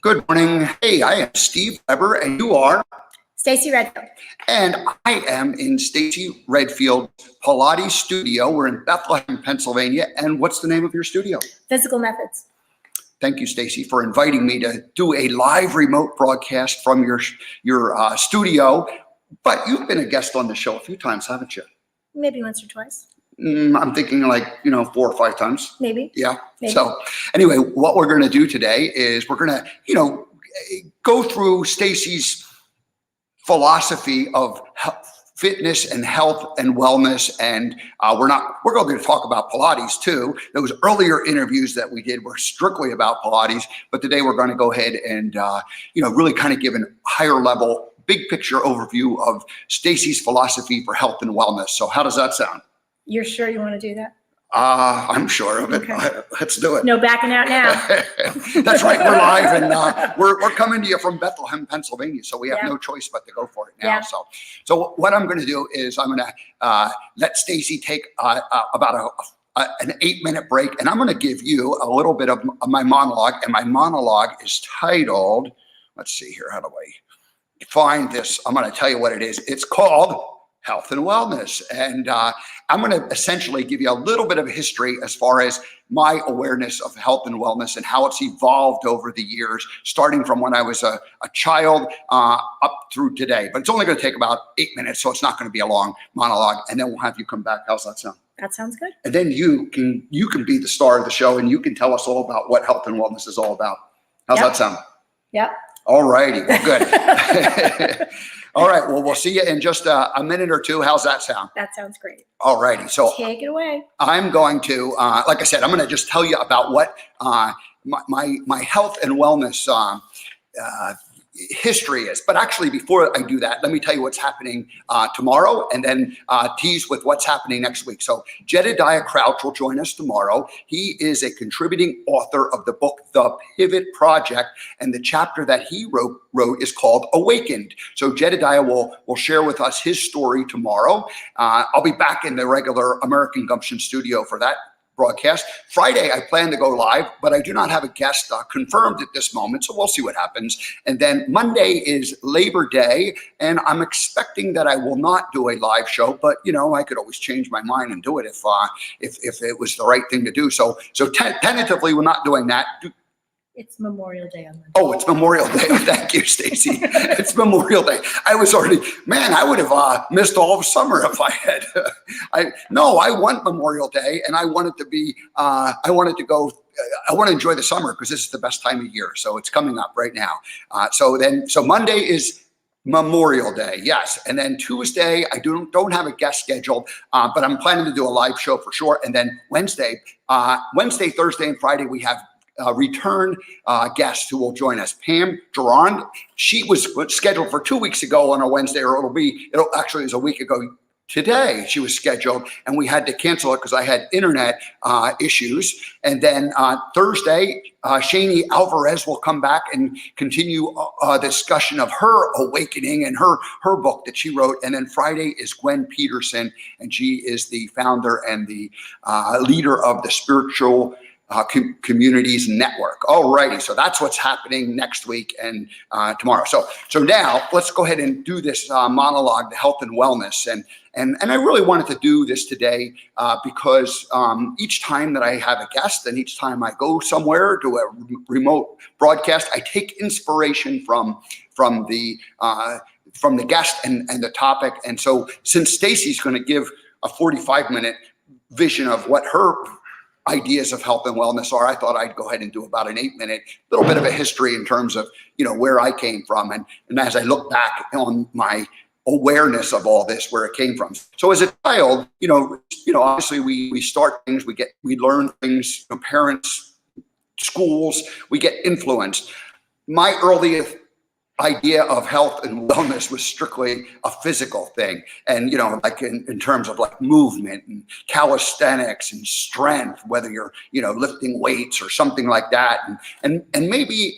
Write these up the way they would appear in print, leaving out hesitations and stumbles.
Good morning. Hey, I am Steve Weber, and you are? Stacey Redfield. And I am in Stacey Redfield Pilates studio. We're in Bethlehem, Pennsylvania. And what's the name of your studio? Physical Methods. Thank you, Stacey, for inviting me to do a live remote broadcast from your studio. But you've been a guest on the show a few times, haven't you? Maybe once or twice. I'm thinking 4 or 5 times. Maybe. Yeah. Maybe. So anyway, what we're going to do today is we're going to, go through Stacey's philosophy of fitness and health and wellness. And we're going to talk about Pilates too. Those earlier interviews that we did were strictly about Pilates, but today we're going to go ahead and, really kind of give a higher level, big picture overview of Stacey's philosophy for health and wellness. So how does that sound? You're sure you want to do that? I'm sure of it. Okay. Let's do it. No backing out now. That's right. We're live, and we're coming to you from Bethlehem, Pennsylvania. So we have no choice but to go for it now. Yeah. So what I'm going to do is I'm going to let Stacey take about an 8-minute break, and I'm going to give you a little bit of my monologue. And my monologue is titled. Let's see here. How do I find this? I'm going to tell you what it is. It's called Health and Wellness. And I'm going to essentially give you a little bit of history as far as my awareness of health and wellness and how it's evolved over the years, starting from when I was a child up through today. But it's only going to take about 8 minutes, so it's not going to be a long monologue. And then we'll have you come back. How's that sound? That sounds good. And then you can be the star of the show, and you can tell us all about what health and wellness is all about. How's that sound? Yep. All righty. Well, good. All right. Well, we'll see you in just a minute or two. How's that sound? That sounds great. All righty. So take it away. I'm going to, like I said, I'm going to just tell you about what my health and wellness history is. But actually, before I do that, let me tell you what's happening tomorrow, and then tease with what's happening next week. So Jedediah Crouch will join us tomorrow. He is a contributing author of the book, The Pivot Project, and the chapter that he wrote is called Awakened. So Jedediah will share with us his story tomorrow. I'll be back in the regular American Gumption studio for that broadcast. Friday, I plan to go live, but I do not have a guest confirmed at this moment, so we'll see what happens. And then Monday is Labor Day, and I'm expecting that I will not do a live show, but I could always change my mind and do it if it was the right thing to do. So tentatively, we're not doing that. It's Memorial Day on Monday. Oh, it's Memorial Day. Thank you, Stacey. It's Memorial Day. I was already, I would have missed all of summer if I had. I want Memorial Day, and I wanted to enjoy the summer because this is the best time of year. So it's coming up right now. So Monday is Memorial Day, yes. And then Tuesday, I don't have a guest scheduled, but I'm planning to do a live show for sure. And then Wednesday, Thursday, and Friday, we have return guest who will join us, Pam Durand. She was scheduled for 2 weeks ago on a Wednesday, or it'll actually is a week ago today. She was scheduled, and we had to cancel it because I had internet issues. And then Thursday, Shani Alvarez will come back and continue a discussion of her awakening and her book that she wrote. And then Friday is Gwen Peterson, and she is the founder and the leader of the Spiritual Communities Network. All righty. So that's what's happening next week and tomorrow. So now let's go ahead and do this monologue, the health and wellness. And I really wanted to do this today because each time that I have a guest and each time I go somewhere to a remote broadcast, I take inspiration from the guest and the topic. And so since Stacey's going to give a 45-minute vision of what her ideas of health and wellness are, I thought I'd go ahead and do about an 8-minute little bit of a history in terms of where I came from, and as I look back on my awareness of all this, where it came from. So as a child, obviously we start things, we learn things, parents, schools, we get influenced. My earliest idea of health and wellness was strictly a physical thing. And, like in terms of like movement and calisthenics and strength, whether you're, lifting weights or something like that. And maybe,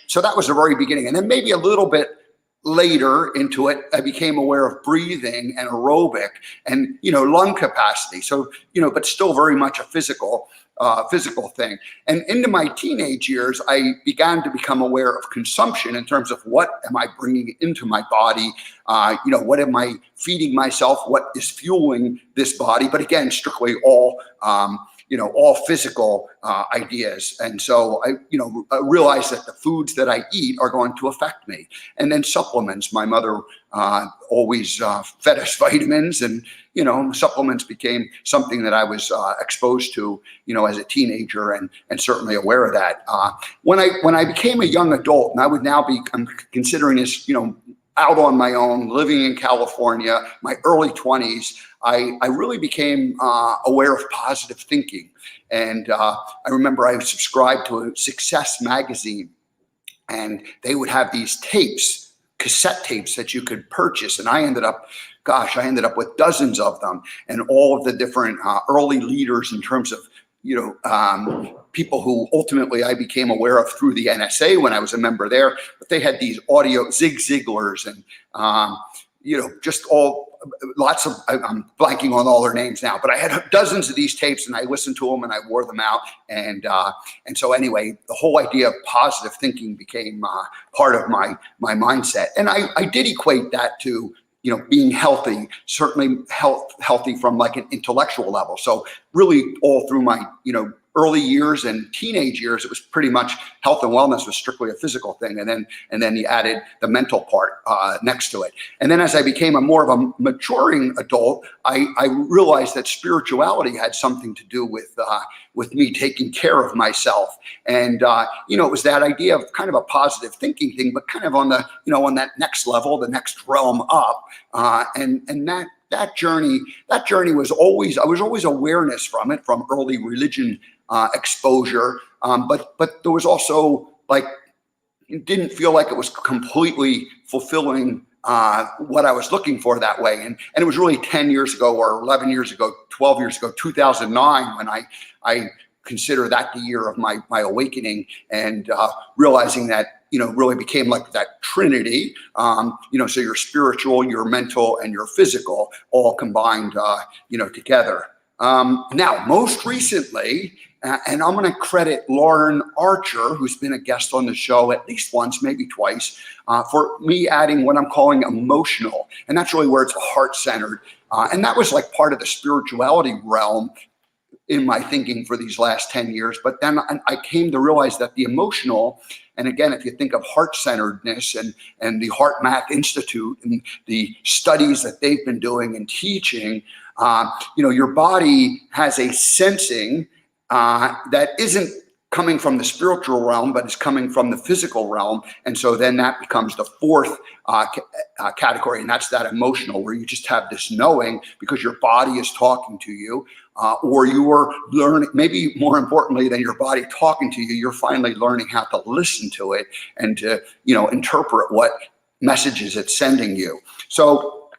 so that was the very beginning. And then maybe a little bit later into it, I became aware of breathing and aerobic and, lung capacity. So, but still very much a physical physical thing. And into my teenage years, I began to become aware of consumption in terms of what am I bringing into my body? What am I feeding myself? What is fueling this body? But again, strictly all physical ideas. And so I realized that the foods that I eat are going to affect me. And then supplements. My mother always fed us vitamins, and supplements became something that I was exposed to, as a teenager, and certainly aware of that. When I became a young adult, and I'm considering this, out on my own, living in California, my early 20s, I really became aware of positive thinking. And I remember I subscribed to a Success magazine, and they would have these tapes, cassette tapes that you could purchase. And I ended up with dozens of them, and all of the different early leaders in terms of, people who ultimately I became aware of through the NSA when I was a member there. But they had these audio Zig Ziglars and, just lots of, I'm blanking on all their names now, but I had dozens of these tapes, and I listened to them and I wore them out. And so anyway, the whole idea of positive thinking became part of my mindset. And I did equate that to, being healthy, certainly healthy from like an intellectual level. So really all through my, early years and teenage years, it was pretty much health and wellness was strictly a physical thing. And then you added the mental part next to it. And then as I became more of a maturing adult, I realized that spirituality had something to do with me taking care of myself. And, it was that idea of kind of a positive thinking thing, but kind of on the, on that next level, the next realm up. And that journey was always, I was always awareness from it, from early religion exposure. But there was also like, it didn't feel like it was completely fulfilling what I was looking for that way. And it was really 10 years ago or 11 years ago, 12 years ago, 2009, when I consider that the year of my awakening, and realizing that, really became like that trinity, so your spiritual, your mental, and your physical all combined, together. Now, most recently, and I'm going to credit Lauren Archer, who's been a guest on the show at least once, maybe twice, for me adding what I'm calling emotional. And that's really where it's heart-centered. And that was like part of the spirituality realm in my thinking for these last 10 years. But then I came to realize that the emotional, and again, if you think of heart-centeredness and the Heart Math Institute and the studies that they've been doing and teaching, your body has a sensing that isn't coming from the spiritual realm, but is coming from the physical realm. And so then that becomes the fourth category, and that's that emotional, where you just have this knowing because your body is talking to you, or you're learning, maybe more importantly than your body talking to you, you're finally learning how to listen to it and to, interpret what messages it's sending you. So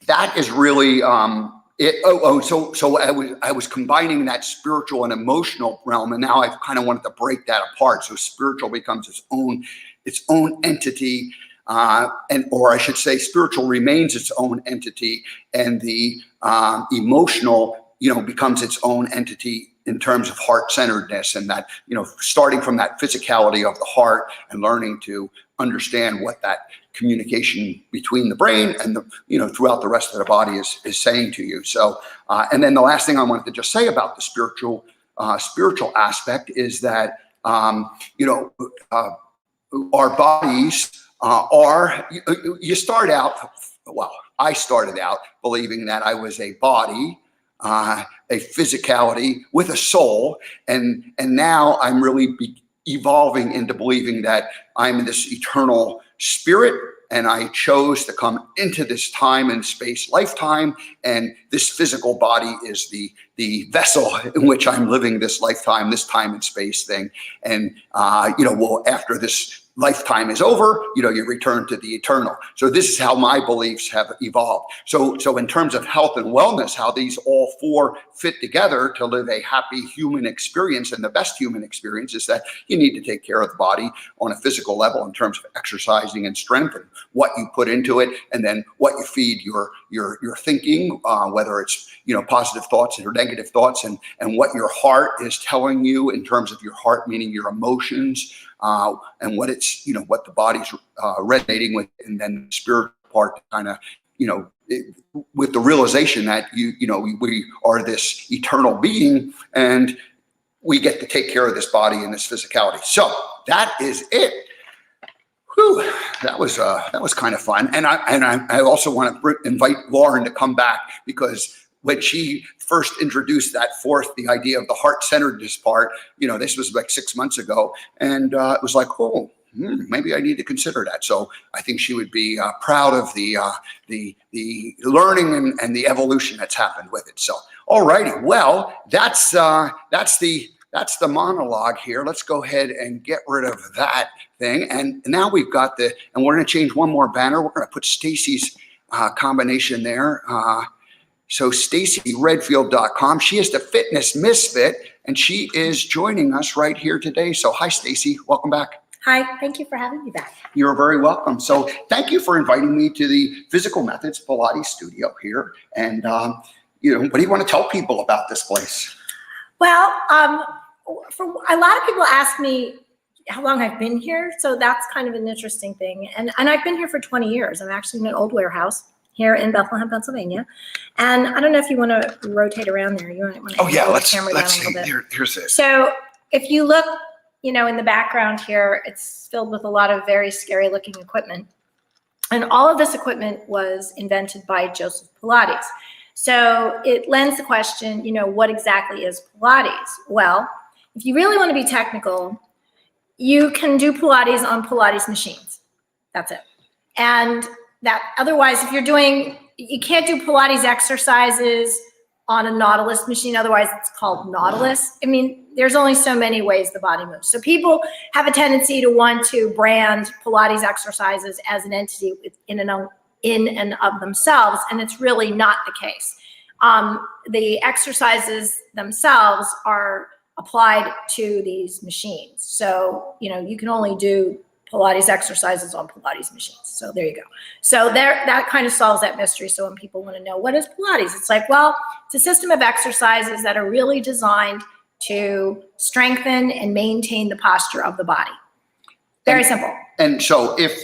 that is really, So I was combining that spiritual and emotional realm, and now I kind of wanted to break that apart. So spiritual becomes its own entity, or I should say, spiritual remains its own entity, and the emotional, becomes its own entity in terms of heart-centeredness, and that, starting from that physicality of the heart and learning to understand what that communication between the brain and the, throughout the rest of the body is saying to you. So, and then the last thing I wanted to just say about the spiritual aspect is that, our bodies you start out, well, I started out believing that I was a body, a physicality with a soul, and now I'm really evolving into believing that I'm this eternal spirit, and I chose to come into this time and space lifetime, and this physical body is the vessel in which I'm living this lifetime, this time and space thing. And, after this, lifetime is over, you return to the eternal. So this is how my beliefs have evolved. So in terms of health and wellness, how these all four fit together to live a happy human experience, and the best human experience is that you need to take care of the body on a physical level in terms of exercising and strength and what you put into it, and then what you feed your thinking, whether it's positive thoughts or negative thoughts, and what your heart is telling you in terms of your heart, meaning your emotions, and what it's what the body's resonating with, and then the spiritual part kind of with the realization that we are this eternal being, and we get to take care of this body and this physicality. So that is it. Whew, that was kind of fun. And I also want to invite Lauren to come back, because when she first introduced the idea of the heart-centeredness part, this was like 6 months ago, and it was like, maybe I need to consider that. So I think she would be proud of the learning and the evolution that's happened with it. So, all righty, well, that's the monologue here. Let's go ahead and get rid of that thing. And now we've got and we're going to change one more banner. We're going to put Stacey's combination there. So StaceyRedfield.com. She is the fitness misfit, and she is joining us right here today. So hi, Stacey. Welcome back. Hi, thank you for having me back. You're very welcome. So thank you for inviting me to the Physical Methods Pilates studio here. And, what do you want to tell people about this place? Well, for a lot of people ask me how long I've been here. So that's kind of an interesting thing. And I've been here for 20 years. I'm actually in an old warehouse here in Bethlehem, Pennsylvania. And I don't know if you want to rotate around there. You want to let's camera down see. a little bit. Here's this. So if you look, in the background here, it's filled with a lot of very scary looking equipment. And all of this equipment was invented by Joseph Pilates. So it lends the question, what exactly is Pilates? Well, if you really want to be technical, you can do Pilates on Pilates machines. That's it. And that otherwise, if you can't do Pilates exercises on a Nautilus machine. Otherwise, it's called Nautilus. I mean, there's only so many ways the body moves. So people have a tendency to want to brand Pilates exercises as an entity in and of themselves, and it's really not the case. The exercises themselves are applied to these machines. So, you can only do Pilates exercises on Pilates machines. So there you go. So that kind of solves that mystery. So when people want to know what is Pilates, it's like, well, it's a system of exercises that are really designed to strengthen and maintain the posture of the body. Very simple. And so if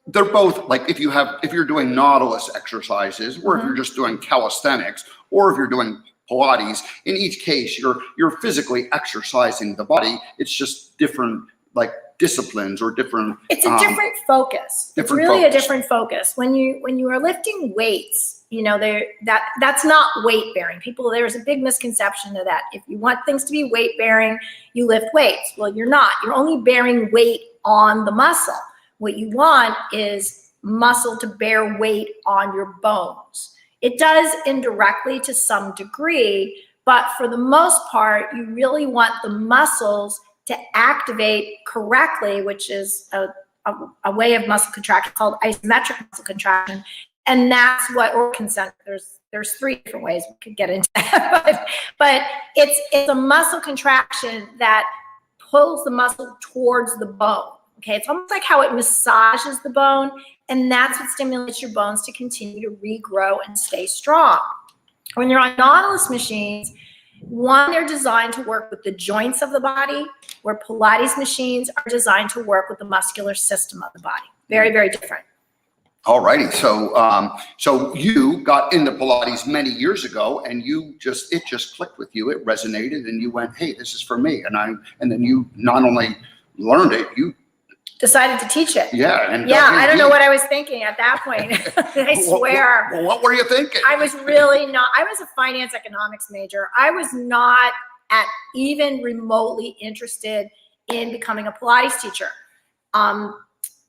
they're both, like if you're doing Nautilus exercises, or if you're just doing calisthenics, or if you're doing Pilates, in each case, you're physically exercising the body. It's just different, like disciplines or different. It's a different focus. It's really a different focus. When you are lifting weights, that's not weight bearing. There's a big misconception of that. If you want things to be weight bearing, you lift weights. Well, you're not. You're only bearing weight on the muscle. What you want is muscle to bear weight on your bones. It does indirectly to some degree, but for the most part, you really want the muscles to activate correctly, which is a way of muscle contraction called isometric muscle contraction. And that's what, or concentric, there's 3 different ways we could get into that, but it's a muscle contraction that pulls the muscle towards the bone. Okay, it's almost like how it massages the bone, and that's what stimulates your bones to continue to regrow and stay strong. When you're on Nautilus machines, one, they're designed to work with the joints of the body, where Pilates machines are designed to work with the muscular system of the body. Very, very different. All righty. So you got into Pilates many years ago, and it just clicked with you. It resonated, and you went, "Hey, this is for me." And then you not only learned it, you decided to teach it. Yeah. I don't know what I was thinking at that point. I swear. Well, what were you thinking? I was a finance economics major. I was not even remotely interested in becoming a Pilates teacher.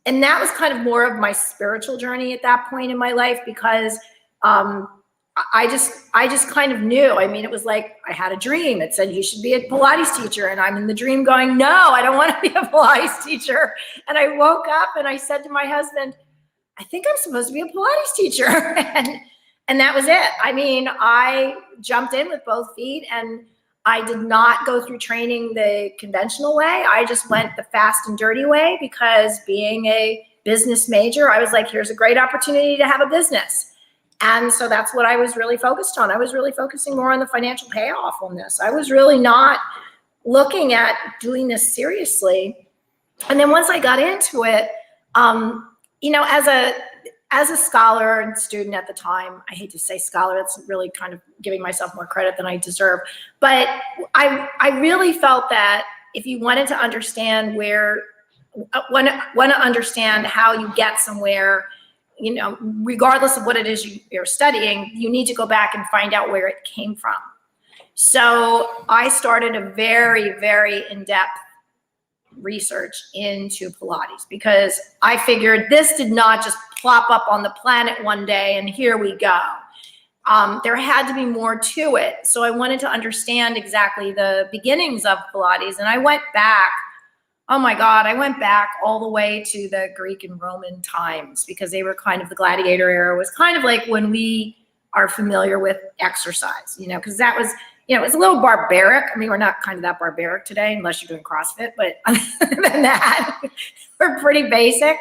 And that was kind of more of my spiritual journey at that point in my life, because I just kind of knew. I mean, it was like I had a dream. It said you should be a Pilates teacher, and I'm in the dream going, no, I don't want to be a Pilates teacher. And I woke up and I said to my husband, I think I'm supposed to be a Pilates teacher. and that was it. I mean, I jumped in with both feet, and I did not go through training the conventional way. I just went the fast and dirty way, because being a business major, I was like, here's a great opportunity to have a business. And so that's what I was really focused on. I was really focusing more on the financial payoff on this. I was really not looking at doing this seriously. And then once I got into it, you know, as a scholar and student at the time, I hate to say scholar, it's really kind of giving myself more credit than I deserve. But I really felt that if you wanted to understand want to understand how you get somewhere, you know, regardless of what it is you're studying, you need to go back and find out where it came from. So I started a very, very in-depth research into Pilates, because I figured this did not just plop up on the planet one day and here we go. There had to be more to it. So I wanted to understand exactly the beginnings of Pilates. And I went back, oh my God, I went back all the way to the Greek and Roman times, because they were kind of the gladiator era, was kind of like when we are familiar with exercise, you know, because that was, you know, it's a little barbaric. I mean, we're not kind of that barbaric today, unless you're doing CrossFit, but other than that, we're pretty basic.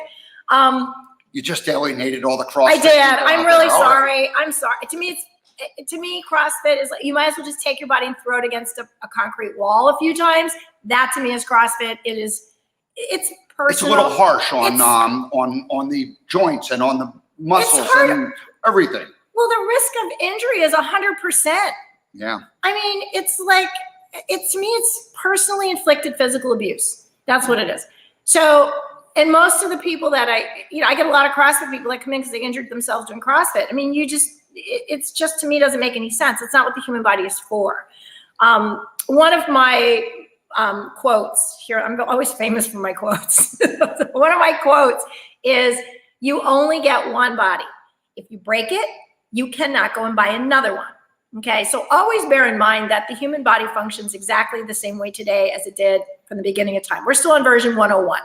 You just alienated all the CrossFit. I did. I'm really sorry. Right. I'm sorry. To me, CrossFit is like, you might as well just take your body and throw it against a concrete wall a few times. That to me is CrossFit. It's personal. It's a little harsh on the joints and on the muscles and everything. Well, the risk of injury is 100%. Yeah. I mean, it's like, to me, it's personally inflicted physical abuse. That's what it is. So, and most of the people that I get a lot of CrossFit people that come in because they injured themselves doing CrossFit. I mean, it's just, to me, doesn't make any sense. It's not what the human body is for. One of my quotes here, I'm always famous for my quotes. One of my quotes is, you only get one body. If you break it, you cannot go and buy another one. Okay, so always bear in mind that the human body functions exactly the same way today as it did from the beginning of time. We're still on version 101.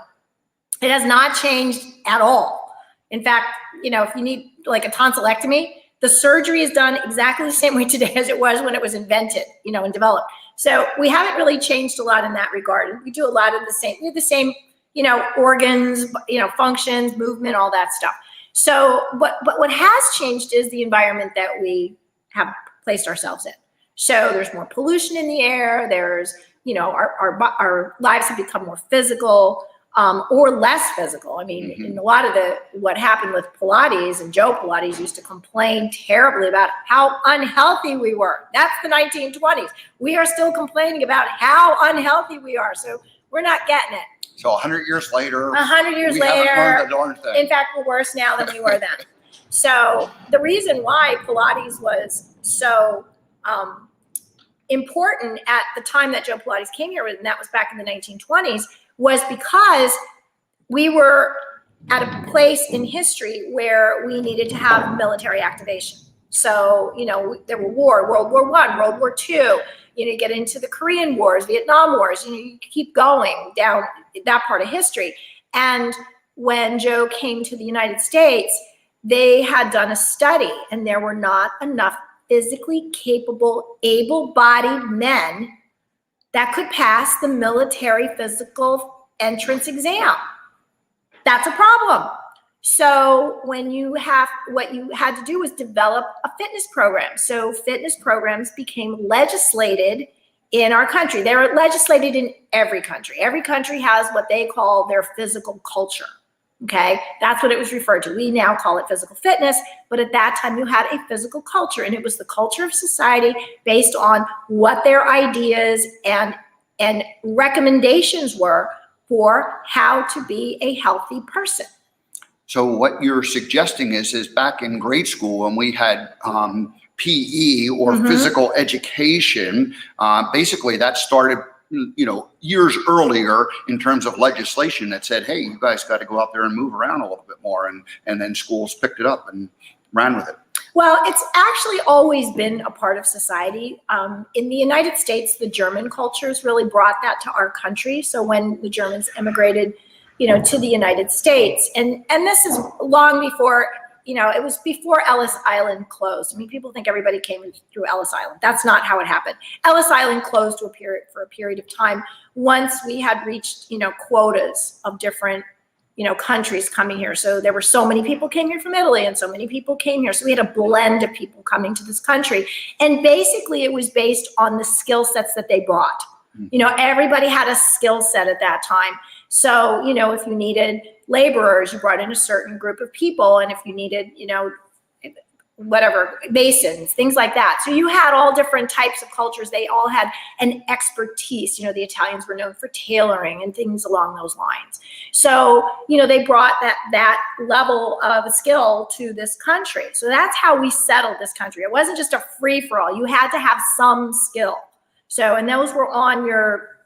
It has not changed at all. In fact, you know, if you need like a tonsillectomy, the surgery is done exactly the same way today as it was when it was invented, you know, and developed. So we haven't really changed a lot in that regard. We do a lot of the same, you know, organs, you know, functions, movement, all that stuff. So, but what has changed is the environment that we have placed ourselves in. So there's more pollution in the air. There's, you know, our lives have become more physical, or less physical. I mean, in a lot of what happened with Pilates, and Joe Pilates used to complain terribly about how unhealthy we were. That's the 1920s. We are still complaining about how unhealthy we are. So we're not getting it. So 100 years later, we haven't learned a darn thing. In fact, we're worse now than we were then. So the reason why Pilates was so important at the time that Joe Pilates came here, and that was back in the 1920s, was because we were at a place in history where we needed to have military activation. So, you know, there were World War I, World War II, you know, you get into the Korean Wars, Vietnam Wars, you know, you keep going down that part of history. And when Joe came to the United States, they had done a study, and there were not enough physically capable, able-bodied men that could pass the military physical entrance exam. That's a problem. So what you had to do was develop a fitness program. So fitness programs became legislated in our country. They were legislated in every country. Every country has what they call their physical culture. Okay, that's what it was referred to. We now call it physical fitness, but at that time you had a physical culture, and it was the culture of society based on what their ideas and recommendations were for how to be a healthy person. So what you're suggesting is back in grade school when we had PE or physical education, basically that started, you know, years earlier in terms of legislation that said, hey, you guys got to go out there and move around a little bit more. And then schools picked it up and ran with it. Well, it's actually always been a part of society. In the United States, the German cultures really brought that to our country. So when the Germans immigrated, to the United States, and this is long before, it was before Ellis Island closed. I mean, people think everybody came through Ellis Island. That's not how it happened. Ellis Island closed for a period of time once we had reached, quotas of different countries coming here. So there were so many people came here from Italy and so many people came here. So we had a blend of people coming to this country. And basically it was based on the skill sets that they brought. Everybody had a skill set at that time. So, if you needed laborers, you brought in a certain group of people. And if you needed, whatever, masons, things like that. So you had all different types of cultures. They all had an expertise. The Italians were known for tailoring and things along those lines. So, they brought that level of skill to this country. So that's how we settled this country. It wasn't just a free-for-all. You had to have some skill. So, and those were on your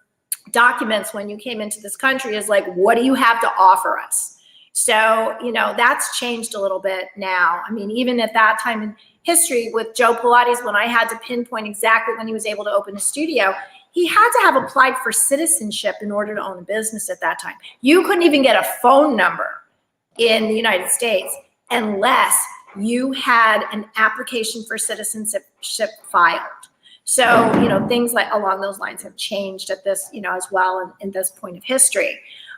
documents when you came into this country, is like, what do you have to offer us? So, that's changed a little bit now. I mean, even at that time in history with Joe Pilates, when I had to pinpoint exactly when he was able to open a studio, he had to have applied for citizenship in order to own a business at that time. You couldn't even get a phone number in the United States unless you had an application for citizenship filed. So, things like along those lines have changed at this, as well in this point of history.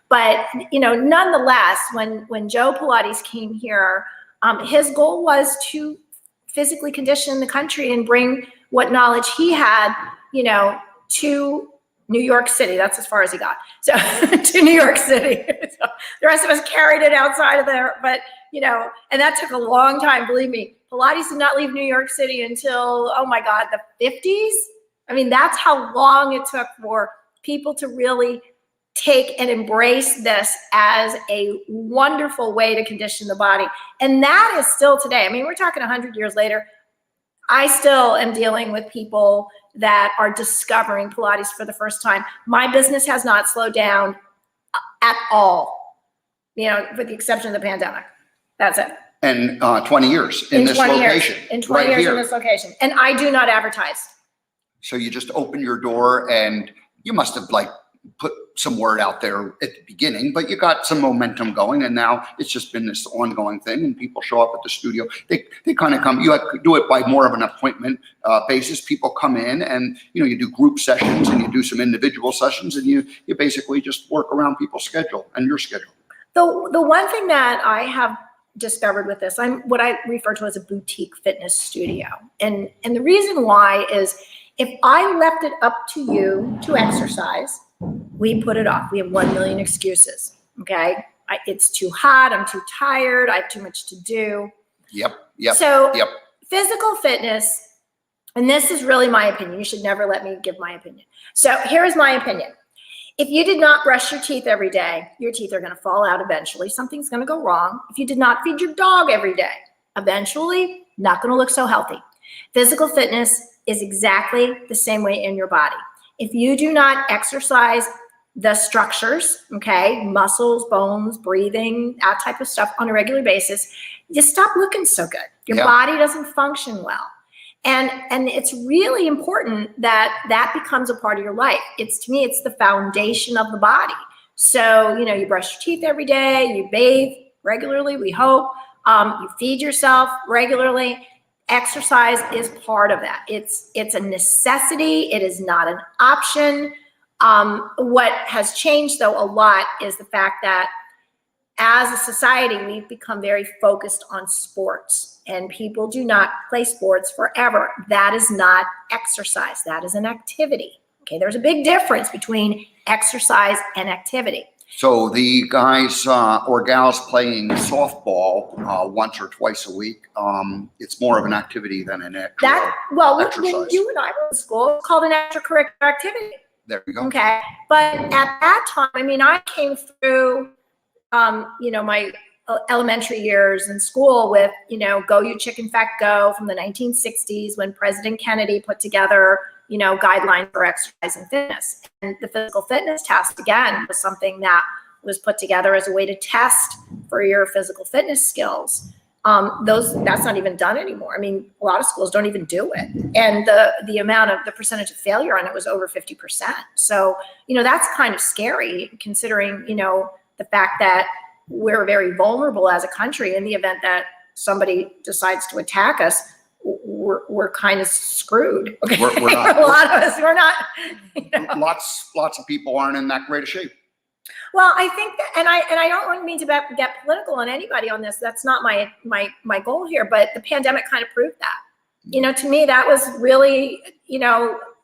But, nonetheless, when Joe Pilates came here, his goal was to physically condition the country and bring what knowledge he had, to New York City. That's as far as he got. So to New York City. So the rest of us carried it outside of there. But, and that took a long time, believe me. Pilates did not leave New York City until, oh my God, the 50s. I mean, that's how long it took for people to really take and embrace this as a wonderful way to condition the body. And that is still today. I mean, we're talking 100 years later. I still am dealing with people that are discovering Pilates for the first time. My business has not slowed down at all, with the exception of the pandemic. That's it. And 20 years in this location. In 20 years in this location. And I do not advertise. So you just open your door, and you must have put some word out there at the beginning, but you got some momentum going, and now it's just been this ongoing thing, and people show up at the studio. They kind of come. You have to do it by more of an appointment basis. People come in, and you do group sessions, and you do some individual sessions, and you basically just work around people's schedule and your schedule. The one thing that I have discovered with this, I'm what I refer to as a boutique fitness studio, and the reason why is, if I left it up to you to exercise, we put it off. We have 1 million excuses. Okay. It's too hot. I'm too tired. I have too much to do. Yep. So physical fitness, and this is really my opinion. You should never let me give my opinion. So here's my opinion. If you did not brush your teeth every day, your teeth are going to fall out eventually. Something's going to go wrong. If you did not feed your dog every day, eventually not going to look so healthy. Physical fitness is exactly the same way in your body. If you do not exercise the structures, okay, muscles, bones, breathing, that type of stuff on a regular basis, you stop looking so good. Your body doesn't function well. And it's really important that becomes a part of your life. To me, it's the foundation of the body. So, you brush your teeth every day, you bathe regularly, we hope, you feed yourself regularly. Exercise is part of that. It's a necessity. It is not an option. What has changed, though, a lot is the fact that as a society, we've become very focused on sports, and people do not play sports forever. That is not exercise. That is an activity. Okay, there's a big difference between exercise and activity. So the guys or gals playing softball once or twice a week, it's more of an activity than an actual exercise. When you and I were in school, it's called an extracurricular activity. There you go. Okay, but at that time, I mean, I came through, my elementary years in school with, Go You Chicken Fat Go from the 1960s, when President Kennedy put together guidelines for exercise and fitness. And the physical fitness test, again, was something that was put together as a way to test for your physical fitness skills. That's not even done anymore. I mean, a lot of schools don't even do it. And the percentage of failure on it was over 50%. So, that's kind of scary considering, the fact that we're very vulnerable as a country in the event that somebody decides to attack us. We're kind of screwed. Okay? We're not, a lot of us, we're not. Lots of people aren't in that great a shape. Well, I think that, and I don't mean to get political on anybody on this. That's not my goal here. But the pandemic kind of proved that. To me, that was really,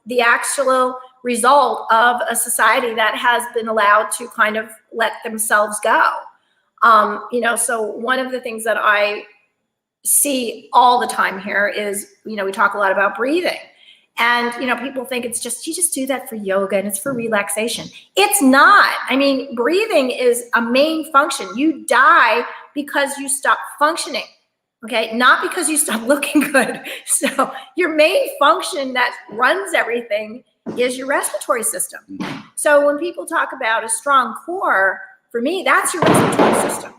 the actual result of a society that has been allowed to kind of let themselves go. So one of the things that I see all the time here is, we talk a lot about breathing. And, people think you just do that for yoga and it's for relaxation. It's not. I mean, breathing is a main function. You die because you stop functioning, okay? Not because you stop looking good. So your main function that runs everything is your respiratory system. So when people talk about a strong core, for me, that's your respiratory system.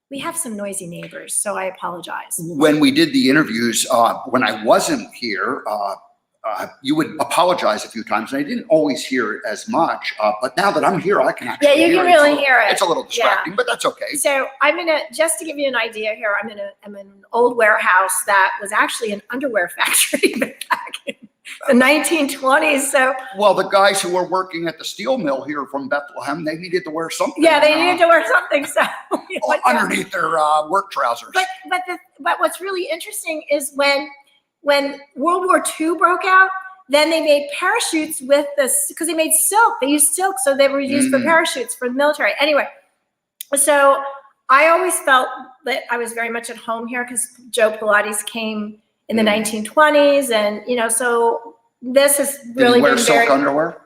We have some noisy neighbors, so I apologize. When we did the interviews, when I wasn't here, you would apologize a few times, and I didn't always hear it as much. But now that I'm here, I can actually hear it. Yeah, you can really hear it. It's a little distracting, but that's okay. So just to give you an idea here, I'm in an old warehouse that was actually an underwear factory back in the 1920s. So, well, the guys who were working at the steel mill here from Bethlehem, they needed to wear something. Yeah, they needed to wear something. So underneath their work trousers. But what's really interesting is when World War II broke out, then they made parachutes with this, because they made silk. They used silk, so they were used for parachutes for the military. Anyway, so I always felt that I was very much at home here because Joe Pilates came in the 1920s, and so this has really been silk underwear.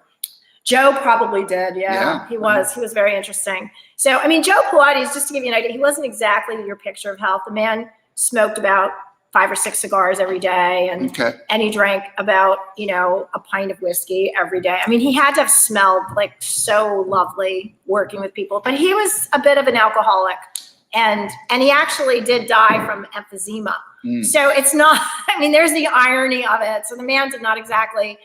Joe probably did, yeah. He was very interesting. So I mean, Joe Pilates, just to give you an idea, he wasn't exactly your picture of health. The man smoked about 5 or 6 cigars every day, and he drank about a pint of whiskey every day. I mean, he had to have smelled like so lovely working with people, but he was a bit of an alcoholic, and he actually did die from emphysema. So it's not, I mean, there's the irony of it. So the man did not exactly.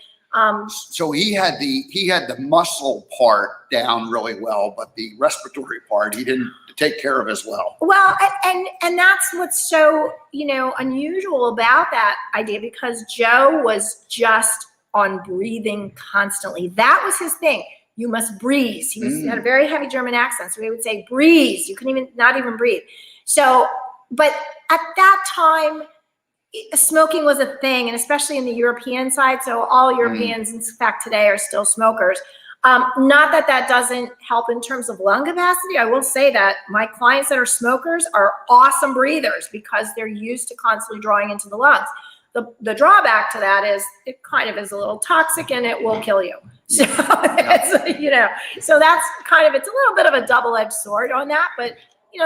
So he had the muscle part down really well, but the respiratory part he didn't take care of as well. Well, and that's what's so unusual about that idea, because Joe was just on breathing constantly. That was his thing. You must breathe. He had a very heavy German accent, so he would say, breathe. You couldn't not even breathe. So, but at that time, smoking was a thing, and especially in the European side. So all Europeans, in fact, today are still smokers. Not that doesn't help in terms of lung capacity. I will say that my clients that are smokers are awesome breathers because they're used to constantly drawing into the lungs. The drawback to that is it kind of is a little toxic and it will kill you. So, so that's kind of, it's a little bit of a double-edged sword on that, but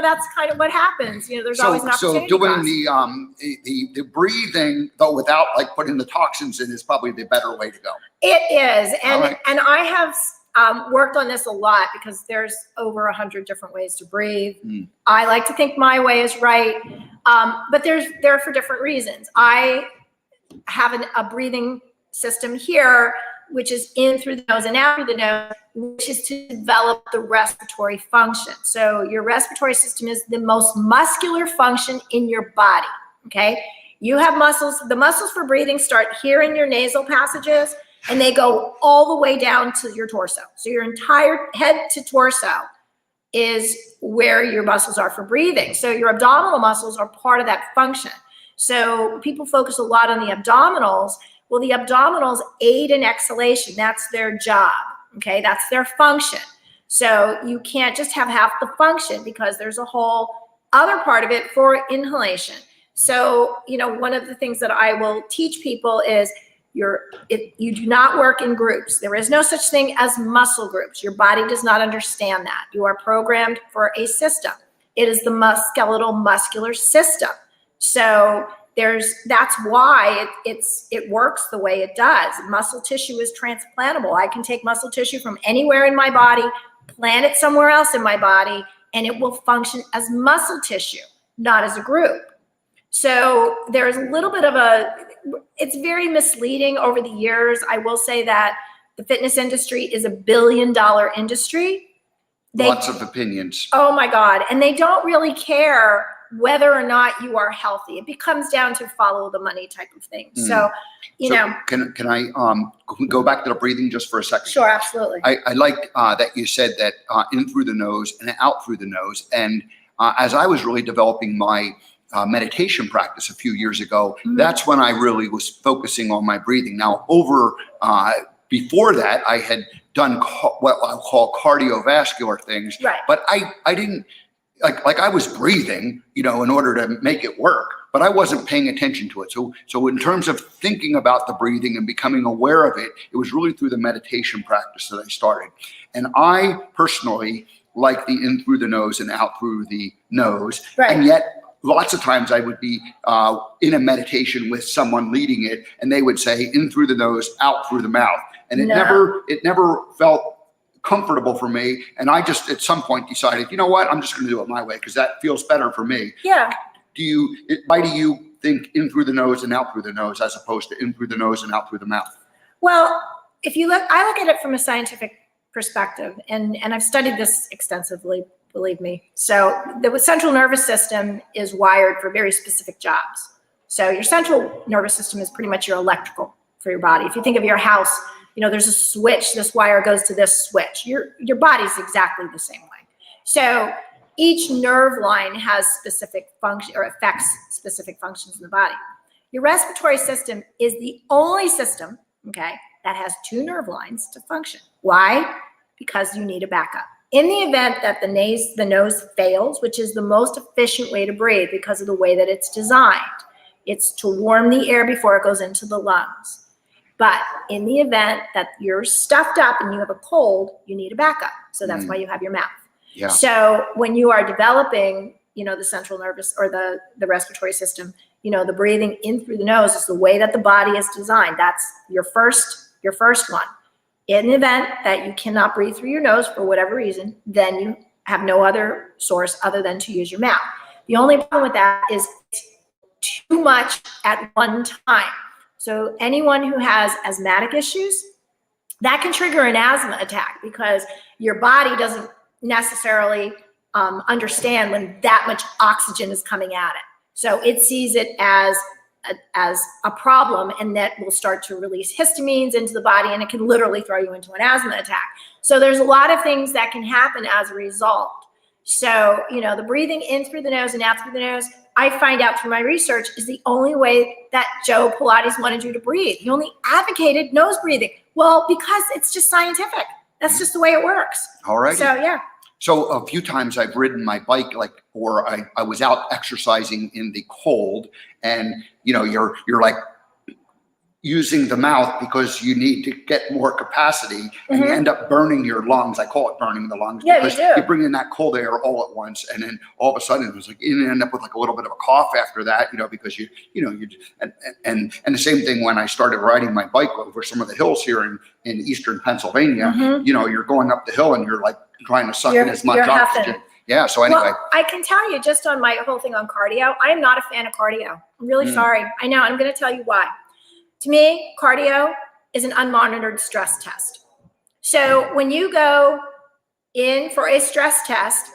that's kind of what happens. There's always an opportunity. So doing the breathing, though, without like putting the toxins in, is probably the better way to go. It is, and I have worked on this a lot because there's over 100 different ways to breathe. I like to think my way is right, but they're for different reasons. I have a breathing system here, which is in through the nose and out through the nose, which is to develop the respiratory function. So your respiratory system is the most muscular function in your body, okay? You have muscles. The muscles for breathing start here in your nasal passages, and they go all the way down to your torso. So your entire head to torso is where your muscles are for breathing. So your abdominal muscles are part of that function. So people focus a lot on the abdominals. Well, the abdominals aid in exhalation. That's their job, okay? That's their function. So you can't just have half the function because there's a whole other part of it for inhalation. So, one of the things that I will teach people is you do not work in groups. There is no such thing as muscle groups. Your body does not understand that. You are programmed for a system. It is the skeletal muscular system. So that's why it works the way it does. Muscle tissue is transplantable. I can take muscle tissue from anywhere in my body, plant it somewhere else in my body, and it will function as muscle tissue. not as a group. So there's a little bit of it's very misleading over the years. I will say that the fitness industry is $1 billion industry. Lots of opinions. Oh my God. And they don't really care whether or not you are healthy. It becomes down to follow the money type of thing. So, you know. Can I go back to the breathing just for a second? Sure, absolutely. I like that you said that in through the nose and out through the nose. And as I was really developing my meditation practice a few years ago, that's when I really was focusing on my breathing. Now, before that, I had done what I'll call cardiovascular things, right. But I didn't, like I was breathing, in order to make it work, but I wasn't paying attention to it. So in terms of thinking about the breathing and becoming aware of it, it was really through the meditation practice that I started. And I personally like the in through the nose and out through the nose. Right. And yet lots of times I would be in a meditation with someone leading it, and they would say in through the nose, out through the mouth. And it never felt comfortable for me. And I just at some point decided, you know what, I'm just going to do it my way because that feels better for me. Yeah. Why do you think in through the nose and out through the nose as opposed to in through the nose and out through the mouth? Well, I look at it from a scientific perspective, and I've studied this extensively, believe me. So the central nervous system is wired for very specific jobs. So your central nervous system is pretty much your electrical for your body. If you think of your house, there's a switch, this wire goes to this switch. Your body's exactly the same way. So each nerve line has specific function or affects specific functions in the body. Your respiratory system is the only system, that has 2 nerve lines to function. Why? Because you need a backup. In the event that the nose fails, which is the most efficient way to breathe because of the way that it's designed, it's to warm the air before it goes into the lungs. But in the event that you're stuffed up and you have a cold, you need a backup. So that's why you have your mouth. Yeah. So when you are developing, the central nervous or the respiratory system, the breathing in through the nose is the way that the body is designed. That's your first one. In the event that you cannot breathe through your nose for whatever reason, then you have no other source other than to use your mouth. The only problem with that is too much at one time. So anyone who has asthmatic issues, that can trigger an asthma attack because your body doesn't necessarily understand when that much oxygen is coming at it. So it sees it as a problem, and that will start to release histamines into the body, and it can literally throw you into an asthma attack. So there's a lot of things that can happen as a result. So, the breathing in through the nose and out through the nose, I find out through my research, is the only way that Joe Pilates wanted you to breathe. He only advocated nose breathing. Well, because it's just scientific. That's just the way it works. All right. So, yeah. So a few times I've ridden my bike, or I was out exercising in the cold, and you're like using the mouth because you need to get more capacity, and you end up burning your lungs. I call it burning the lungs because you bring in that cold air all at once, and then all of a sudden it was like you end up with a little bit of a cough after that, because and the same thing when I started riding my bike over some of the hills here in eastern Pennsylvania. You're going up the hill and you're like trying to suck in as much oxygen. Yeah. So anyway, well, I can tell you just on my whole thing on cardio, I am not a fan of cardio. I'm really sorry. I know. I'm going to tell you why. To me, cardio is an unmonitored stress test. So when you go in for a stress test,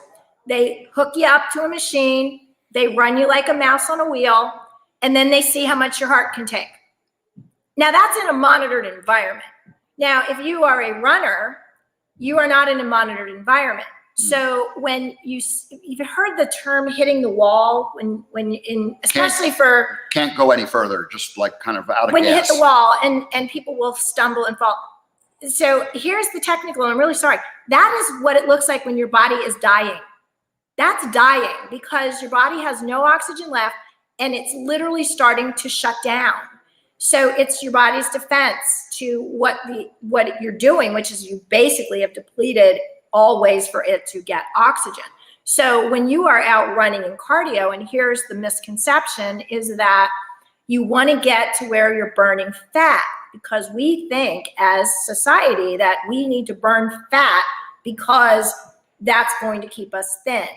they hook you up to a machine, they run you like a mouse on a wheel, and then they see how much your heart can take. Now that's in a monitored environment. Now, if you are a runner, you are not in a monitored environment. So when you've heard the term hitting the wall especially can't go any further, just like kind of out of when gas. You hit the wall and people will stumble and fall. So here's the technical, and I'm really sorry. That is what it looks like when your body is dying. That's dying because your body has no oxygen left and it's literally starting to shut down. So it's your body's defense to what you're doing, which is you basically have depleted all ways for it to get oxygen. So when you are out running in cardio, and here's the misconception, is that you want to get to where you're burning fat, because we think as society that we need to burn fat because that's going to keep us thin.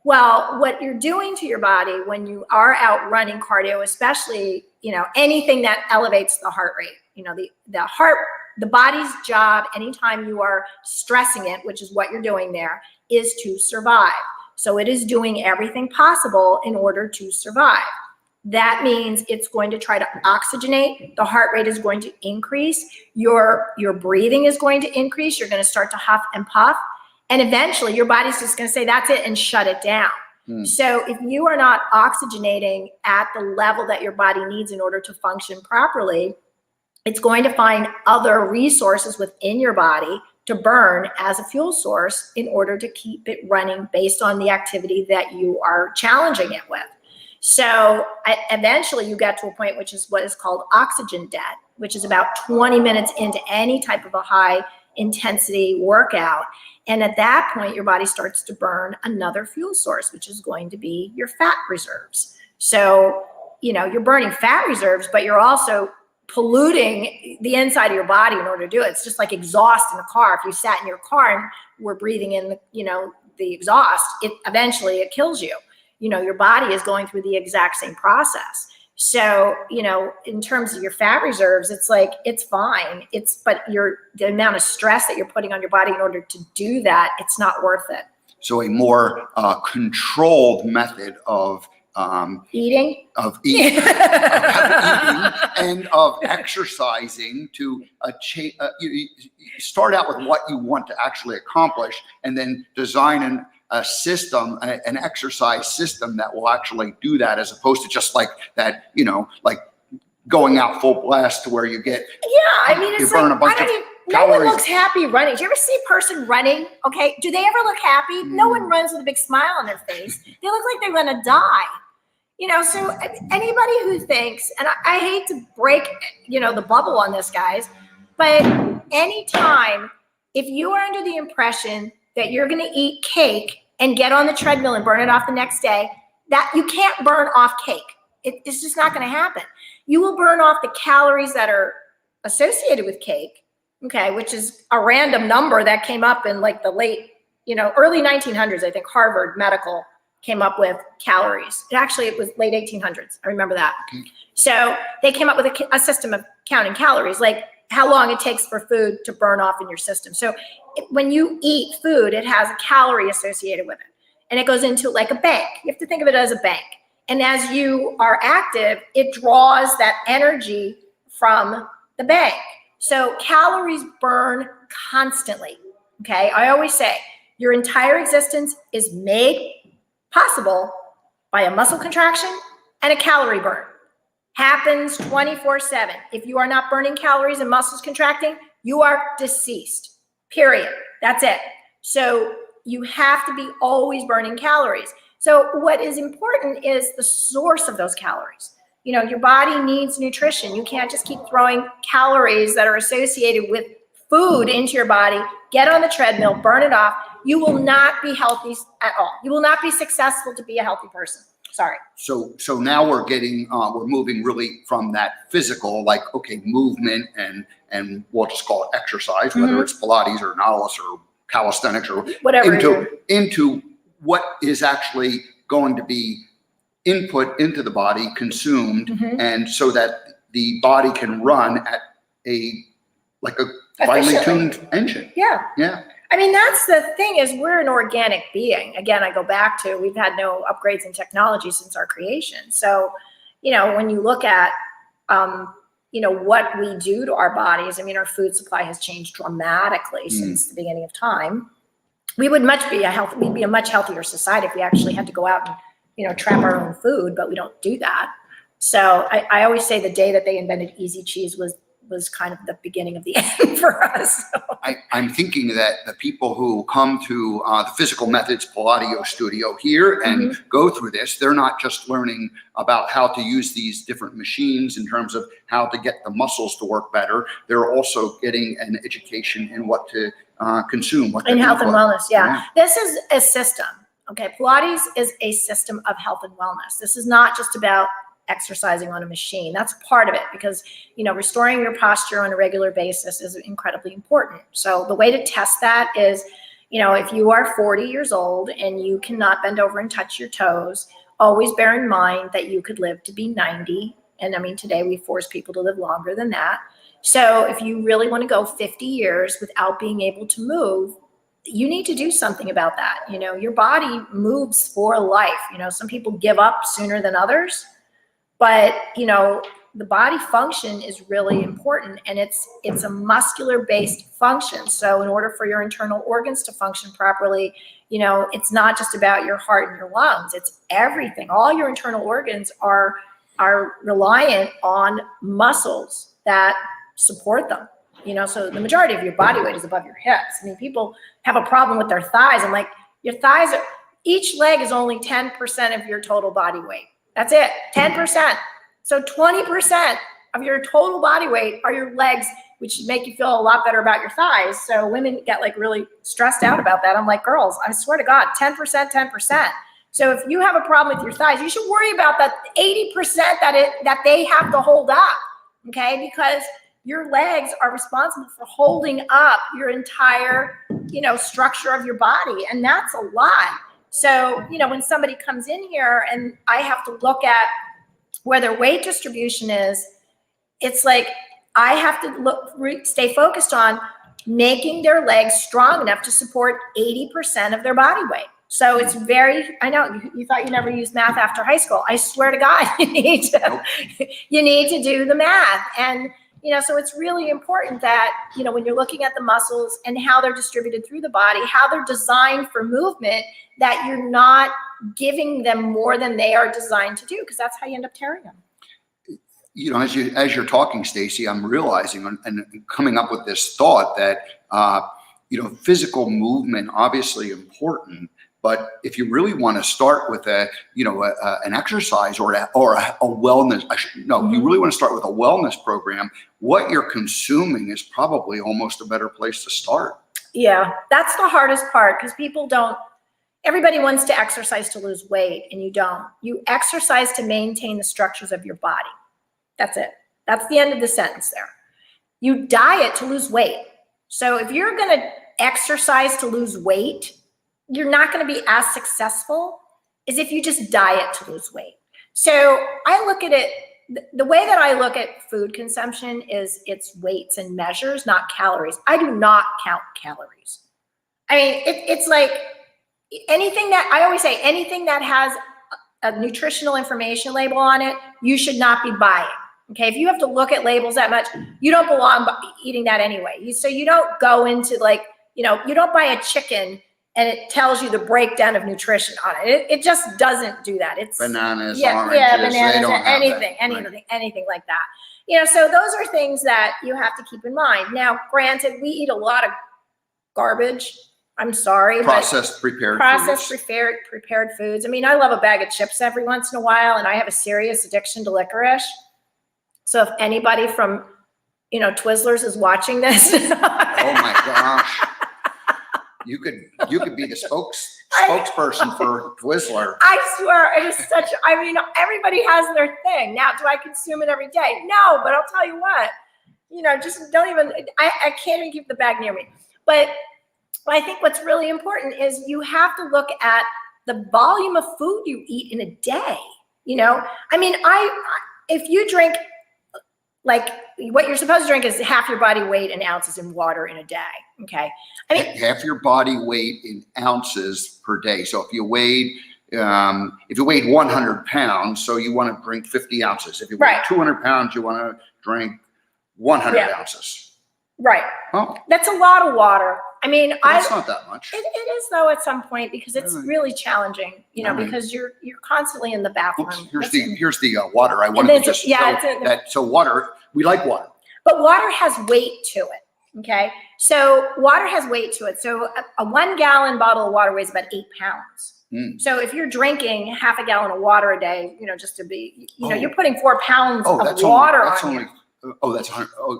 Well, what you're doing to your body when you are out running cardio, especially, anything that elevates the heart rate, the body's job, anytime you are stressing it, which is what you're doing there, is to survive. So it is doing everything possible in order to survive. That means it's going to try to oxygenate. The heart rate is going to increase. Your breathing is going to increase. You're going to start to huff and puff. And eventually your body's just going to say, that's it, and shut it down. So if you are not oxygenating at the level that your body needs in order to function properly, it's going to find other resources within your body to burn as a fuel source in order to keep it running based on the activity that you are challenging it with. So eventually you get to a point which is what is called oxygen debt, which is about 20 minutes into any type of a high intensity workout. And at that point, your body starts to burn another fuel source, which is going to be your fat reserves. So, you're burning fat reserves, but you're also polluting the inside of your body in order to do it. It's just like exhaust in a car. If you sat in your car and were breathing in the exhaust, eventually it kills you. Your body is going through the exact same process. So, in terms of your fat reserves, it's like, it's fine. But the amount of stress that you're putting on your body in order to do that, it's not worth it. So a more controlled method of eating, of eating and of exercising to you start out with what you want to actually accomplish, and then design a system, an exercise system that will actually do that, as opposed to just like that, like going out full blast to where you get, it's burn like, a bunch of no one calories. looks happy running. Do you ever see a person running? Okay. Do they ever look happy? No one runs with a big smile on their face. They look like they're going to die. So anybody who thinks, and I hate to break, the bubble on this, guys, but anytime, if you are under the impression that you're going to eat cake and get on the treadmill and burn it off the next day, that you can't burn off cake. It's just not going to happen. You will burn off the calories that are associated with cake, okay, which is a random number that came up in like the late, early 1900s. I think Harvard Medical came up with calories. It was late 1800s. I remember that. Okay. So they came up with a system of counting calories, like how long it takes for food to burn off in your system. So when you eat food, it has a calorie associated with it, and it goes into like a bank. You have to think of it as a bank. And as you are active, it draws that energy from the bank. So calories burn constantly. Okay. I always say your entire existence is made possible by a muscle contraction and a calorie burn. Happens 24/7. If you are not burning calories and muscles contracting, you are deceased. Period. That's it. So you have to be always burning calories. So what is important is the source of those calories. Your body needs nutrition. You can't just keep throwing calories that are associated with food into your body. Get on the treadmill, burn it off. You will not be healthy at all. You will not be successful to be a healthy person. Sorry. So now we're moving really from that physical, like, okay, movement and we'll just call it exercise, whether it's Pilates or Nautilus or calisthenics or whatever, into what is actually going to be input into the body, consumed, and so that the body can run at a finely tuned engine. Yeah. I mean, that's the thing, is we're an organic being. Again, I go back to, we've had no upgrades in technology since our creation. So, when you look at, what we do to our bodies, I mean, our food supply has changed dramatically since the beginning of time. We would we'd be a much healthier society if we actually had to go out and, trap our own food, but we don't do that. So I always say the day that they invented easy cheese was kind of the beginning of the end for us. So. I'm thinking that the people who come to the Physical Methods Pilates studio here and go through this, they're not just learning about how to use these different machines in terms of how to get the muscles to work better. They're also getting an education in what to consume. In health and wellness, yeah. This is a system. Okay, Pilates is a system of health and wellness. This is not just about exercising on a machine. That's part of it, because restoring your posture on a regular basis is incredibly important. So the way to test that is, You know, if you are 40 years old and you cannot bend over and touch your toes, always bear in mind that you could live to be 90. And I mean, today we force people to live longer than that. So if you really want to go 50 years without being able to move, you need to do something about that. You know, your body moves for life. You know, some people give up sooner than others, but you know, the body function is really important, and it's a muscular based function. So in order for your internal organs to function properly, you know, it's not just about your heart and your lungs, it's everything. All your internal organs are reliant on muscles that support them. You know, so the majority of your body weight is above your hips. I mean, people have a problem with their thighs. I'm like, your thighs are, each leg is only 10% of your total body weight. That's it, 10%. So 20% of your total body weight are your legs, which make you feel a lot better about your thighs. So women get like really stressed out about that. I'm like, girls, I swear to God, 10%, 10%. So if you have a problem with your thighs, you should worry about that 80% that they have to hold up, okay? Because your legs are responsible for holding up your entire, you know, structure of your body. And that's a lot. So, you know, when somebody comes in here and I have to look at where their weight distribution is, it's like I have to stay focused on making their legs strong enough to support 80% of their body weight. So it's very, I know you thought you never used math after high school. I swear to God, you need to do the math. And, you know, so it's really important that, you know, when you're looking at the muscles and how they're distributed through the body, how they're designed for movement, that you're not giving them more than they are designed to do, because that's how you end up tearing them. You know, as you're talking, Stacey, I'm realizing and coming up with this thought that, you know, physical movement, obviously important, but if you really want to start with an exercise or a wellness, you really want to start with a wellness program, what you're consuming is probably almost a better place to start. Yeah, that's the hardest part, because everybody wants to exercise to lose weight, and you don't. You exercise to maintain the structures of your body. That's it. That's the end of the sentence there. You diet to lose weight. So if you're going to exercise to lose weight, you're not going to be as successful as if you just diet to lose weight. So I look at it, the way that I look at food consumption is it's weights and measures, not calories. I do not count calories. I mean, it's like anything that, I always say, anything that has a nutritional information label on it, you should not be buying. Okay, if you have to look at labels that much, you don't belong eating that anyway. So you don't go into like, you know, you don't buy a chicken and it tells you the breakdown of nutrition on it. It just doesn't do that. It's bananas, oranges, bananas, they don't anything like that. You know, so those are things that you have to keep in mind. Now, granted, we eat a lot of garbage. I'm sorry, processed prepared foods. I mean, I love a bag of chips every once in a while, and I have a serious addiction to licorice. So if anybody from, you know, Twizzlers is watching this, oh my gosh, you could be the spokesperson for Twizzler. I swear, it is such. I mean, everybody has their thing. Now, do I consume it every day? No, but I'll tell you what. You know, just don't even. I can't even keep the bag near me. But I think what's really important is you have to look at the volume of food you eat in a day. You know, I mean, if you drink, like what you're supposed to drink is half your body weight in ounces in water in a day. Okay. I mean, half your body weight in ounces per day. So if you weighed 100 pounds, so you want to drink 50 ounces. If you weigh 200 pounds, you want to drink 100 ounces. Right. Oh, that's a lot of water. I mean, it's not that much. It is though at some point, because it's really challenging, you know, because you're constantly in the bathroom. Oops, here's the water. I wanted to just so water, we like water. But water has weight to it. Okay. So water has weight to it. So a 1 gallon bottle of water weighs about 8 pounds. So if you're drinking half a gallon of water a day, you know, just to be, you know, you're putting 4 pounds of water on you. That's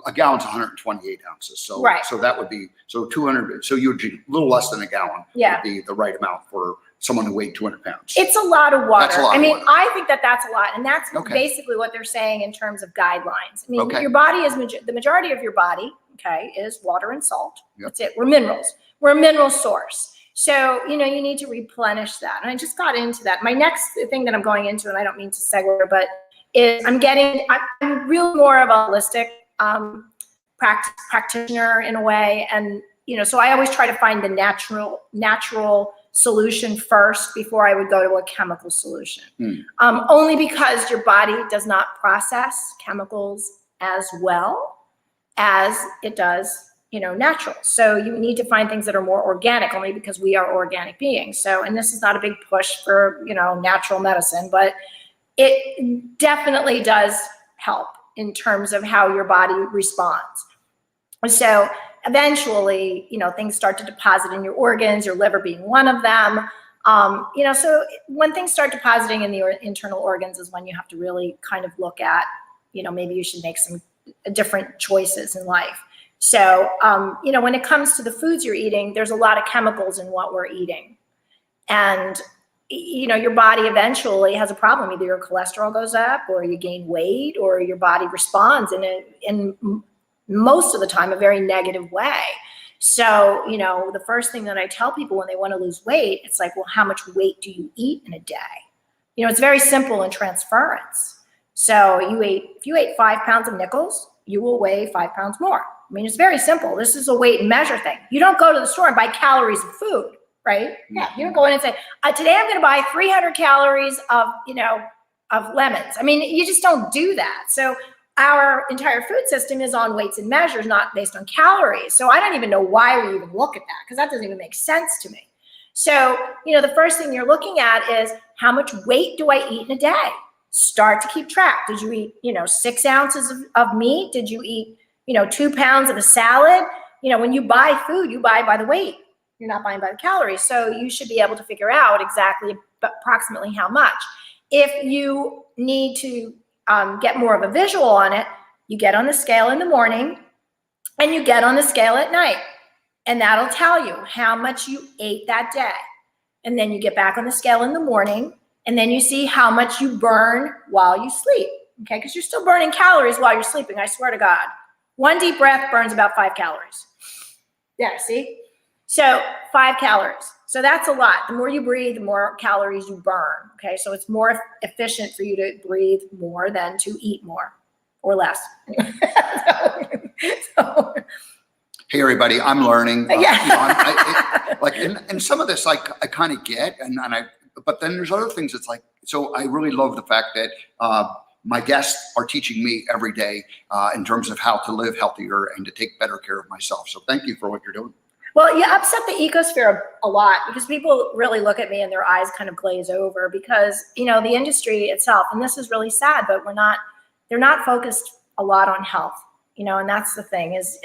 a gallon's 128 ounces. So so that would be 200. So you would drink a little less than a gallon would be the right amount for someone who weighed 200 pounds. It's a lot of water. That's a lot of water. I think that's a lot, and that's basically what they're saying in terms of guidelines. I mean, your body is the majority of your body. Okay, is water and salt. That's it. We're minerals. We're a mineral source. So, you need to replenish that. And I just got into that. My next thing that I'm going into, and I don't mean to segue, but is I'm really more of a holistic practitioner in a way. And, so I always try to find the natural solution first before I would go to a chemical solution. Only because your body does not process chemicals as well as it does natural. So you need to find things that are more organic, only because we are organic beings. So, and this is not a big push for, natural medicine, but it definitely does help in terms of how your body responds. So eventually, things start to deposit in your organs, your liver being one of them. So when things start depositing in the internal organs is when you have to really kind of look at, maybe you should make some different choices in life. So, when it comes to the foods you're eating, there's a lot of chemicals in what we're eating. And, your body eventually has a problem. Either your cholesterol goes up, or you gain weight, or your body responds in most of the time a very negative way. So, the first thing that I tell people when they want to lose weight, it's like, well, how much weight do you eat in a day? It's very simple in transference. So if you ate 5 pounds of nickels, you will weigh 5 pounds more. I mean, it's very simple. This is a weight and measure thing. You don't go to the store and buy calories of food, right? Yeah. You don't go in and say, today I'm going to buy 300 calories of lemons. I mean, you just don't do that. So our entire food system is on weights and measures, not based on calories. So I don't even know why we even look at that, because that doesn't even make sense to me. So, the first thing you're looking at is, how much weight do I eat in a day? Start to keep track. Did you eat, 6 ounces of meat? Did you eat 2 pounds of a salad? When you buy food, you buy by the weight. You're not buying by the calories. So you should be able to figure out exactly, approximately how much. If you need to get more of a visual on it, you get on the scale in the morning and you get on the scale at night. And that'll tell you how much you ate that day. And then you get back on the scale in the morning, and then you see how much you burn while you sleep. Okay, because you're still burning calories while you're sleeping, I swear to God. 1 deep breath burns about 5 calories. Yeah, see? So 5 calories. So that's a lot. The more you breathe, the more calories you burn. Okay, so it's more efficient for you to breathe more than to eat more or less. Hey, everybody, I'm learning. Yeah. And some of this, I kind of get, but then there's other things. It's like, so I really love the fact that my guests are teaching me every day in terms of how to live healthier and to take better care of myself. So thank you for what you're doing. Well, you upset the ecosphere a lot, because people really look at me and their eyes kind of glaze over, because, the industry itself, and this is really sad, but they're not focused a lot on health, and that's the thing is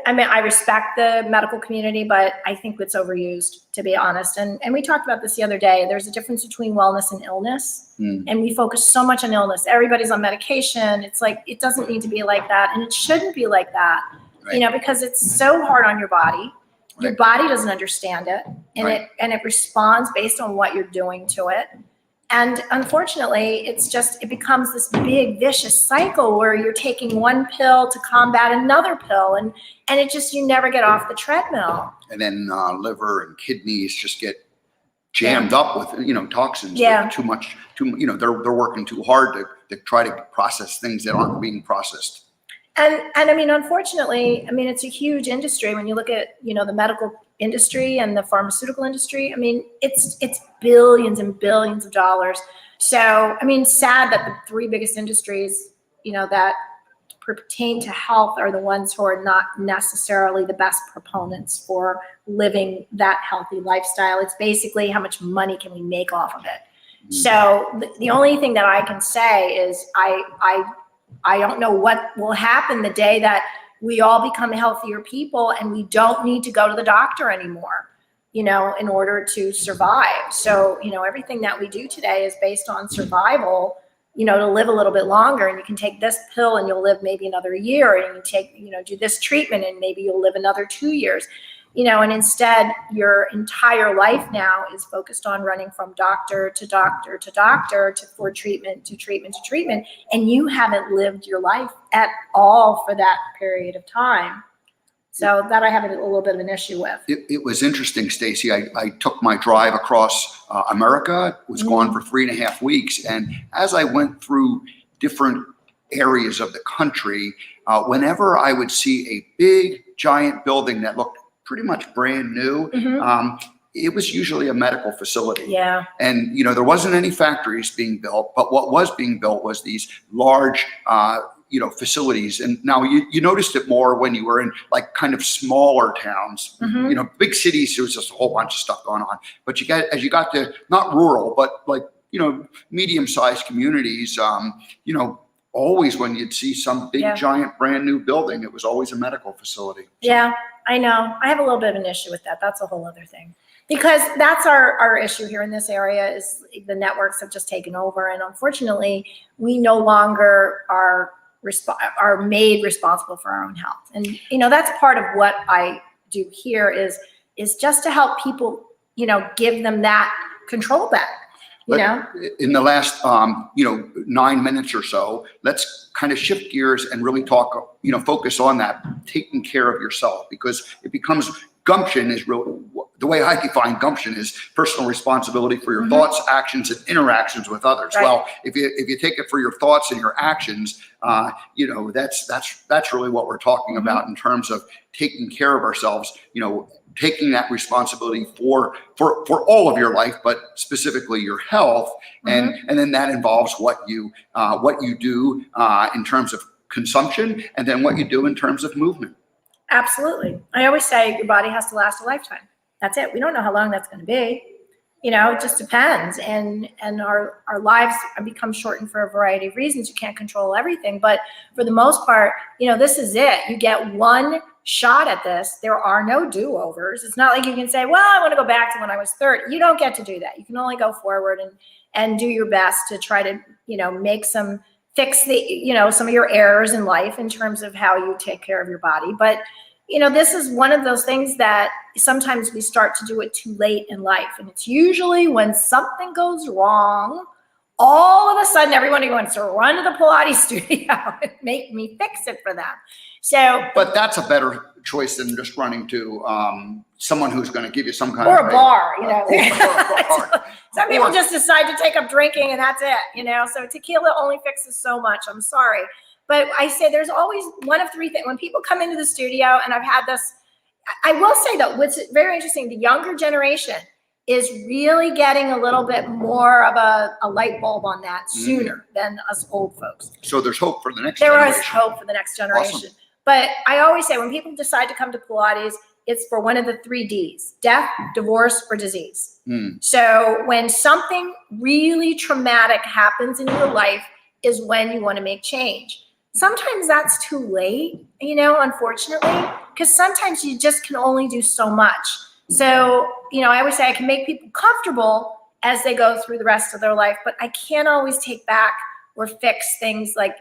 I respect the medical community, but I think it's overused, to be honest. And we talked about this the other day. There's a difference between wellness and illness. And we focus so much on illness. Everybody's on medication. It's like, it doesn't need to be like that. And it shouldn't be like that, right. Because it's so hard on your body. Right. Your body doesn't understand it. And right. it responds based on what you're doing to it. And unfortunately, it becomes this big vicious cycle where you're taking one pill to combat another pill, and you never get off the treadmill. And then liver and kidneys just get jammed up with toxins. Yeah. With too much. They're working too hard to try to process things that aren't being processed. And I mean, unfortunately, it's a huge industry. When you look at the medical industry and the pharmaceutical industry, it's billions and billions of dollars. So sad that the 3 biggest industries that pertain to health are the ones who are not necessarily the best proponents for living that healthy lifestyle. It's basically, how much money can we make off of it? So the only thing that I can say is I don't know what will happen the day that we all become healthier people and we don't need to go to the doctor anymore, in order to survive. So, everything that we do today is based on survival, to live a little bit longer. And you can take this pill and you'll live maybe another year, and you take, do this treatment and maybe you'll live another 2 years, and instead your entire life now is focused on running from doctor to doctor to doctor for treatment to treatment to treatment. And you haven't lived your life at all for that period of time. So that I have a little bit of an issue with. It was interesting, Stacey. I took my drive across America, was gone for 3.5 weeks. And as I went through different areas of the country, whenever I would see a big, giant building that looked pretty much brand new, it was usually a medical facility. Yeah. And, there wasn't any factories being built, but what was being built was these large, facilities. And now you noticed it more when you were in like kind of smaller towns, big cities, there was just a whole bunch of stuff going on. But as you got to not rural, but like, medium-sized communities, always when you'd see some big, giant, brand new building, it was always a medical facility. Yeah, I know. I have a little bit of an issue with that. That's a whole other thing. Because that's our issue here in this area is the networks have just taken over. And unfortunately, we no longer are made responsible for our own health. And, that's part of what I do here is just to help people, give them that control back. In the last, 9 minutes or so, let's kind of shift gears and really talk, focus on that, taking care of yourself, because it becomes gumption is real. The way I define gumption is personal responsibility for your thoughts, actions, and interactions with others. Right. Well, if you take it for your thoughts and your actions, that's really what we're talking about in terms of taking care of ourselves. Taking that responsibility for all of your life, but specifically your health, and then that involves what you do in terms of consumption, and then what you do in terms of movement. Absolutely. I always say your body has to last a lifetime. That's it. We don't know how long that's going to be. It just depends. And our lives become shortened for a variety of reasons. You can't control everything. But for the most part, this is it. You get one shot at this. There are no do-overs. It's not like you can say, well, I want to go back to when I was 30. You don't get to do that. You can only go forward and do your best to try to, fix some of your errors in life in terms of how you take care of your body. But this is one of those things that sometimes we start to do it too late in life. And it's usually when something goes wrong, all of a sudden everybody wants to run to the Pilates studio and make me fix it for them. But that's a better choice than just running to someone who's going to give you some kind of a bar, Or a bar. Some people just decide to take up drinking and that's it, So tequila only fixes so much. I'm sorry. But I say there's always one of three things. When people come into the studio, and I've had this, I will say though, what's very interesting, the younger generation is really getting a little bit more of a light bulb on that sooner than us old folks. So there's hope for the next generation. There is hope for the next generation. Awesome. But I always say when people decide to come to Pilates, it's for one of the 3 Ds: death, divorce, or disease. So when something really traumatic happens in your life is when you want to make change. Sometimes that's too late, unfortunately, because sometimes you just can only do so much. So, I always say I can make people comfortable as they go through the rest of their life, but I can't always take back or fix things like,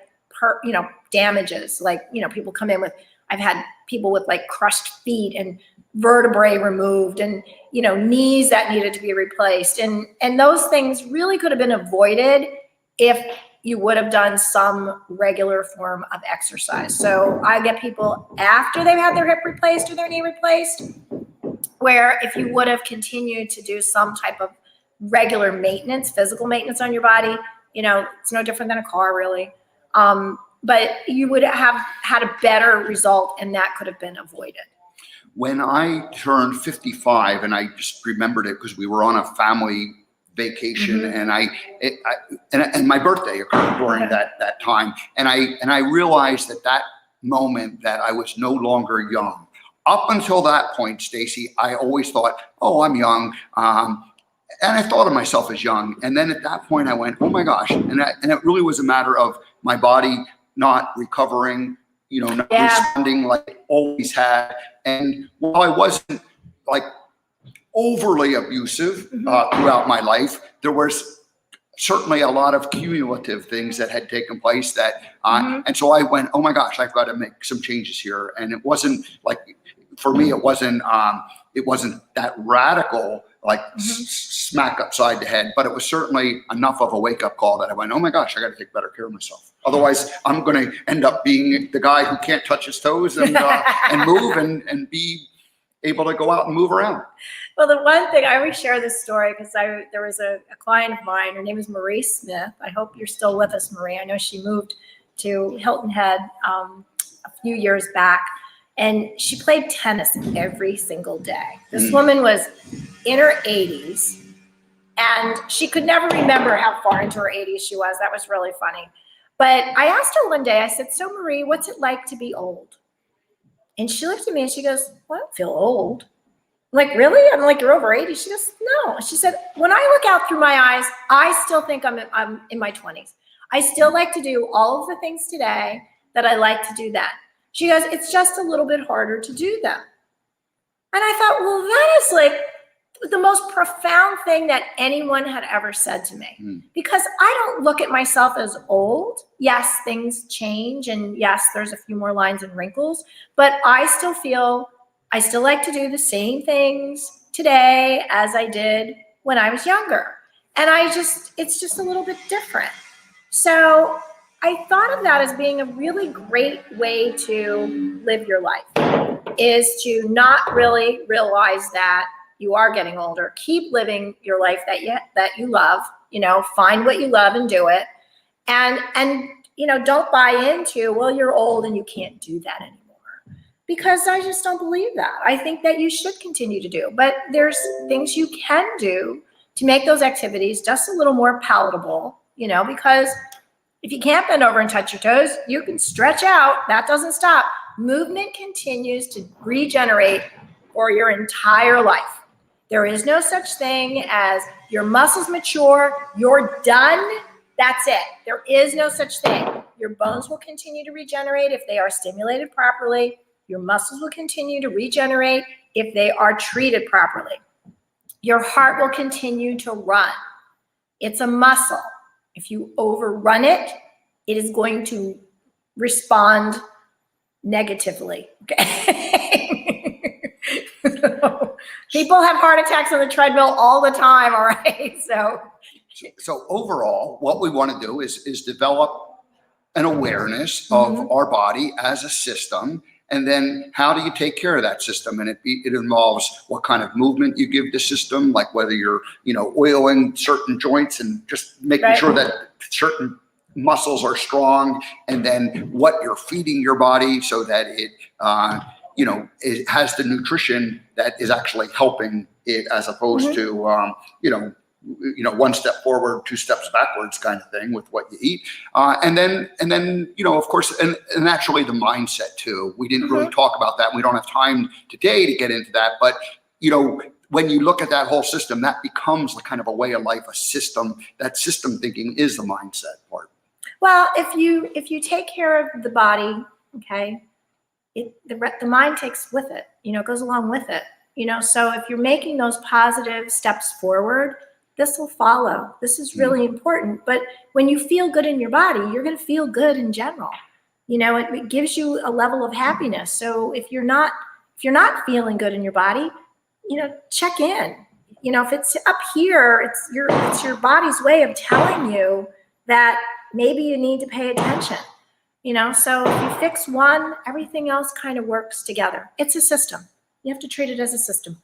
damages. Like, people come in with, I've had people with like crushed feet and vertebrae removed and, knees that needed to be replaced. And those things really could have been avoided if you would have done some regular form of exercise. So I get people after they've had their hip replaced or their knee replaced, where if you would have continued to do some type of regular maintenance, physical maintenance on your body, it's no different than a car really. But you would have had a better result and that could have been avoided. When I turned 55, and I just remembered it because we were on a family vacation and my birthday occurred during that time. And I realized at that moment that I was no longer young. Up until that point, Stacey, I always thought, oh, I'm young. And I thought of myself as young. And then at that point I went, oh my gosh. And it really was a matter of my body not recovering, not responding like it always had. And while I wasn't like overly abusive throughout my life, there was certainly a lot of cumulative things that had taken place that, and so I went, oh my gosh, I've got to make some changes here. And it wasn't like, for me, it wasn't that radical, like smack upside the head, but it was certainly enough of a wake up call that I went, oh my gosh, I got to take better care of myself. Otherwise, I'm going to end up being the guy who can't touch his toes and move and be able to go out and move around. Well, the one thing I always share this story because there was a client of mine. Her name is Marie Smith. I hope you're still with us, Marie. I know she moved to Hilton Head a few years back, and she played tennis every single day. This woman was in her 80s, and she could never remember how far into her 80s she was. That was really funny. But I asked her one day, I said, so Marie, what's it like to be old? And she looked at me and she goes, well, I don't feel old. I'm like, really? I'm like, you're over 80? She goes, no. She said, when I look out through my eyes, I still think I'm in my 20s. I still like to do all of the things today that I like to do then. She goes, it's just a little bit harder to do them. And I thought, well, that is like the most profound thing that anyone had ever said to me. Because I don't look at myself as old. Yes, things change. And yes, there's a few more lines and wrinkles. But I still feel I still like to do the same things today as I did when I was younger. And it's just a little bit different. So I thought of that as being a really great way to live your life, is to not really realize that you are getting older. Keep living your life that you love, find what you love and do it. And don't buy into, well, you're old and you can't do that anymore. Because I just don't believe that. I think that you should continue to do, but there's things you can do to make those activities just a little more palatable, because if you can't bend over and touch your toes, you can stretch out. That doesn't stop. Movement continues to regenerate for your entire life. There is no such thing as your muscles mature, you're done, that's it. There is no such thing. Your bones will continue to regenerate if they are stimulated properly. Your muscles will continue to regenerate if they are treated properly. Your heart will continue to run. It's a muscle. If you overrun it, it is going to respond negatively. Okay. People have heart attacks on the treadmill all the time, all right? So overall, what we want to do is develop an awareness of our body as a system. And then how do you take care of that system? And it involves what kind of movement you give the system, like whether you're, oiling certain joints and just making sure that certain muscles are strong, and then what you're feeding your body so that it, it has the nutrition that is actually helping it, as opposed to, one step forward, two steps backwards kind of thing with what you eat. And then, of course, and naturally the mindset too. We didn't really talk about that. We don't have time today to get into that, but, when you look at that whole system, that becomes the kind of a way of life, a system. That system thinking is the mindset part. Well, if you take care of the body, okay, the mind takes with it, goes along with it, so if you're making those positive steps forward, this will follow. This is really important. But when you feel good in your body, you're going to feel good in general. It gives you a level of happiness. So if you're not feeling good in your body, check in. If it's up here, it's your body's way of telling you that maybe you need to pay attention. So if you fix one, everything else kind of works together. It's a system. You have to treat it as a system.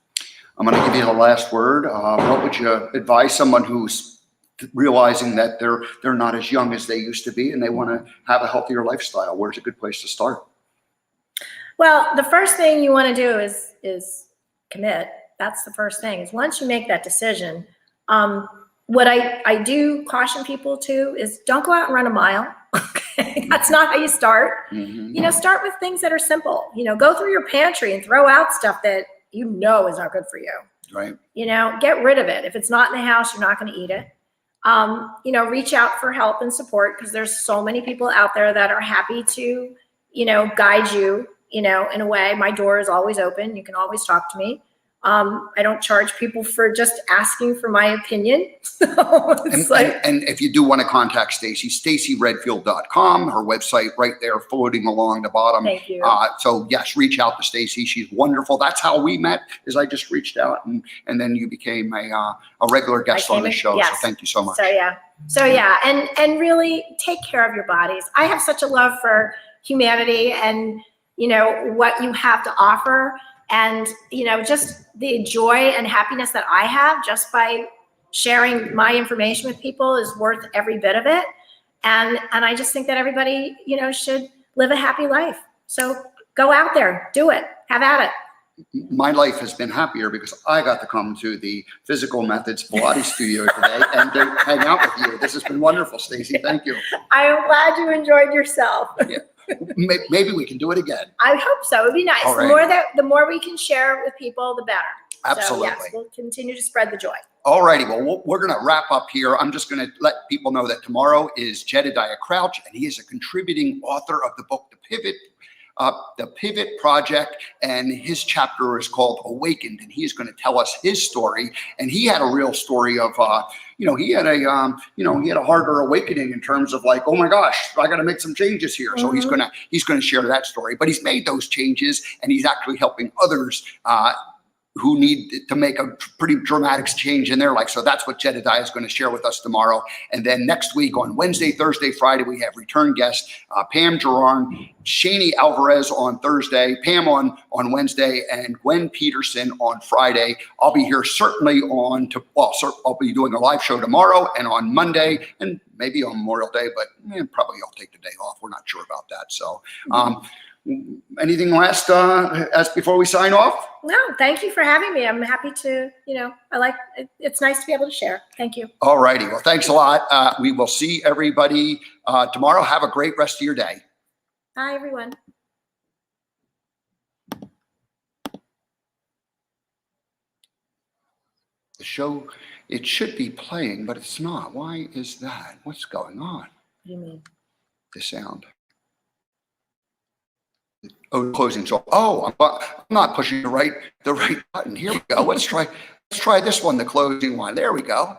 I'm going to give you the last word. What would you advise someone who's realizing that they're not as young as they used to be and they want to have a healthier lifestyle? Where's a good place to start? Well, the first thing you want to do is commit. That's the first thing. Is once you make that decision, what I do caution people to is don't go out and run a mile. Okay? That's not how you start. Start with things that are simple. Go through your pantry and throw out stuff that is not good for you. Right. Get rid of it. If it's not in the house, you're not going to eat it. Reach out for help and support, because there's so many people out there that are happy to, guide you, in a way. My door is always open. You can always talk to me. I don't charge people for just asking for my opinion. So it's and if you do want to contact Stacey, staceyredfield.com, her website right there floating along the bottom. Thank you. So yes, reach out to Stacey. She's wonderful. That's how we met, is I just reached out, and then you became a regular guest on the show. Yes. So thank you so much. So yeah, and really take care of your bodies. I have such a love for humanity and, you know, what you have to offer. And, you know, just the joy and happiness that I have just by sharing my information with people is worth every bit of it. And I just think that everybody, you know, should live a happy life. So go out there, do it, have at it. My life has been happier because I got to come to the Physical Methods Pilates studio today and to hang out with you. This has been wonderful, Stacey. Thank you. I am glad you enjoyed yourself. Yeah. Maybe we can do it again. I hope so. It'd be nice. All right. The more we can share with people, the better. Absolutely. So, yes, we'll continue to spread the joy. All righty. Well, we're going to wrap up here. I'm just going to let people know that tomorrow is Jedediah Crouch, and he is a contributing author of the book, The Pivot Project, and his chapter is called Awakened, and he is going to tell us his story. And he had a real story of, he had a harder awakening in terms of like, oh my gosh, I got to make some changes here. Mm-hmm. So he's going to share that story. But he's made those changes, and he's actually helping others who need to make a pretty dramatic change in their life. So that's what Jedediah is going to share with us tomorrow. And then next week on Wednesday, Thursday, Friday, we have return guests, Pam Gerard, Shani Alvarez on Thursday, Pam on Wednesday, and Gwen Peterson on Friday. I'll be here certainly I'll be doing a live show tomorrow and on Monday and maybe on Memorial Day, but probably I'll take the day off. We're not sure about that. So, anything last as before we sign off? No, thank you for having me. I'm happy to, it's nice to be able to share. Thank you. All righty. Well, thanks a lot. We will see everybody tomorrow. Have a great rest of your day. Bye, everyone. The show, it should be playing, but it's not. Why is that? What's going on? What do you mean? The sound. Oh, closing. So, I'm not pushing the right button. Here we go. Let's try this one, the closing one. There we go.